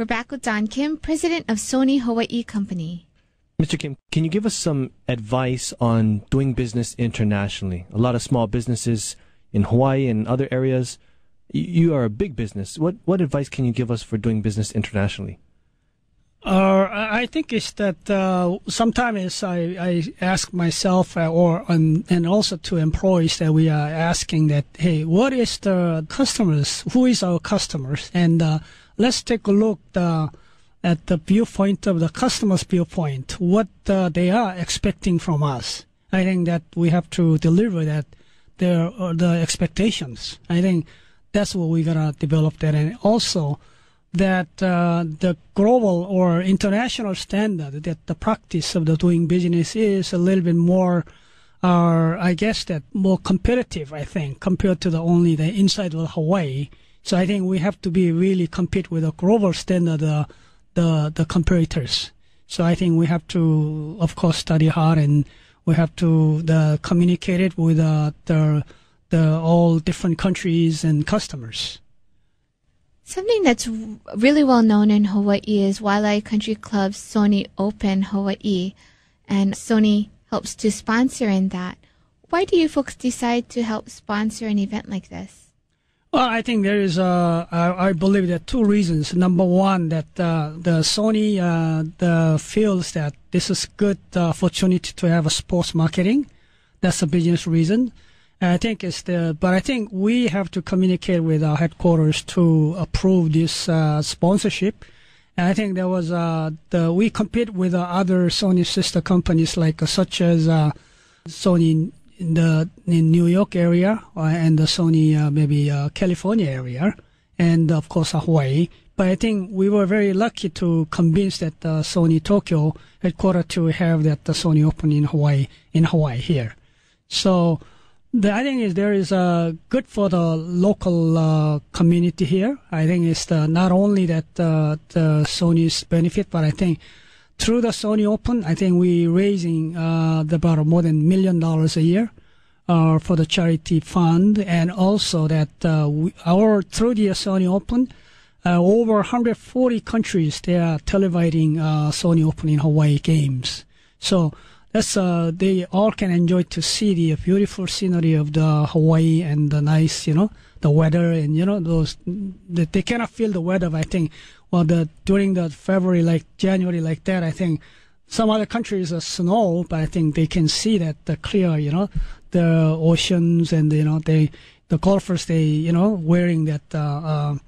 We're back with Don Kim, president of Sony Hawaii Company. Mr. Kim, can you give us some advice on doing business internationally? A lot of small businesses in Hawaii and other areas. You are a big business. What advice can you give us for doing business internationally? I think it's that sometimes I ask myself and also to employees that we are asking that, hey, what is the customers? Who is our customers? And let's take a look at the viewpoint of the customer's viewpoint, what they are expecting from us. I think that we have to deliver that the expectations. I think that's what we gotta develop that, and also that the global or international standard, that the practice of the doing business is a little bit more, I guess that more competitive, I think, compared to the inside of Hawaii. So I think we have to be really compete with a global standard, the competitors. So I think we have to, of course, study hard, and we have to communicate it with the all different countries and customers. Something that's really well known in Hawaii is Waialae Country Club's Sony Open Hawaii, and Sony helps to sponsor in that. Why do you folks decide to help sponsor an event like this? Well, I think there is, I believe there are two reasons. Number one, that the Sony feels that this is good opportunity to have a sports marketing. That's a business reason. I think but I think we have to communicate with our headquarters to approve this sponsorship. And I think there was we compete with other Sony sister companies such as Sony in New York area and the Sony maybe California area, and of course Hawaii. But I think we were very lucky to convince that Sony Tokyo headquarters to have that Sony Open in Hawaii here. So I think there is good for the local community here. I think it's not only that the Sony's benefit, but I think through the Sony Open, I think we're raising about more than $1 million a year for the charity fund, and also that through the Sony Open, over 140 countries they are televising Sony Open in Hawaii games. So that's they all can enjoy to see the beautiful scenery of the Hawaii and the nice, the weather, and those they cannot feel the weather. But I think during the February, January, that, I think some other countries are snow, but I think they can see that the clear, the oceans, and the golfers wearing that the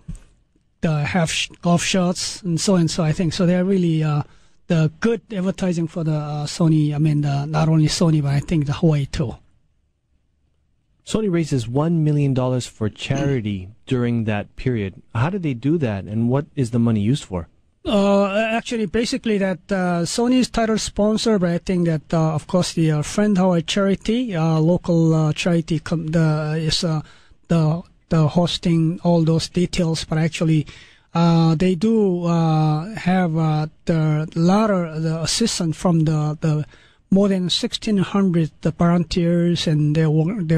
half golf shirts and so on. So I think so they're really the good advertising for the Sony. I mean, not only Sony, but I think the Hawaii too. Sony raises $1 million for charity during that period. How did they do that, and what is the money used for? Actually, basically that Sony's title sponsor, but I think that of course the Friend Hawaii charity, local charity, is the hosting all those details. But actually, they do have the assistance from the more than 1,600 volunteers, and they're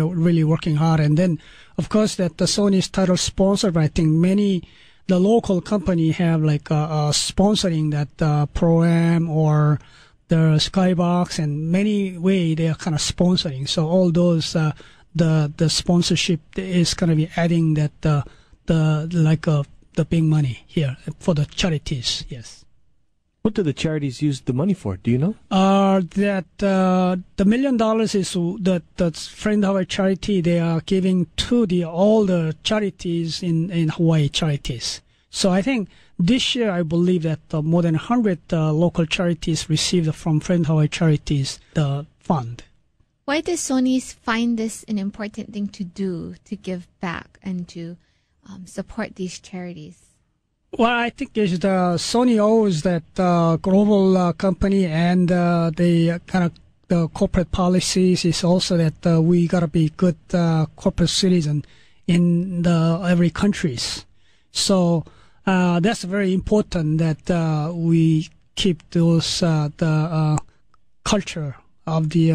really working hard. And then, of course, that the Sony's title sponsor, but I think the local company have sponsoring that Pro-Am or the Skybox, and many way they are kind of sponsoring. So all those the sponsorship is going to be adding that the big money here for the charities. Yes. What do the charities use the money for? Do you know? That the $1 million is that Friend Hawaii charity. They are giving to all the charities in Hawaii charities. So I think this year I believe that more than 100 local charities received from Friend Hawaii charities the fund. Why does Sony find this an important thing to do, to give back and to support these charities? Well, I think it's the Sony owes that global company, and the kind of the corporate policies is also that we gotta be good corporate citizen in every countries. So that's very important that we keep those the culture of the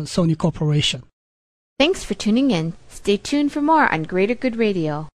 Sony Corporation. Thanks for tuning in. Stay tuned for more on Greater Good Radio.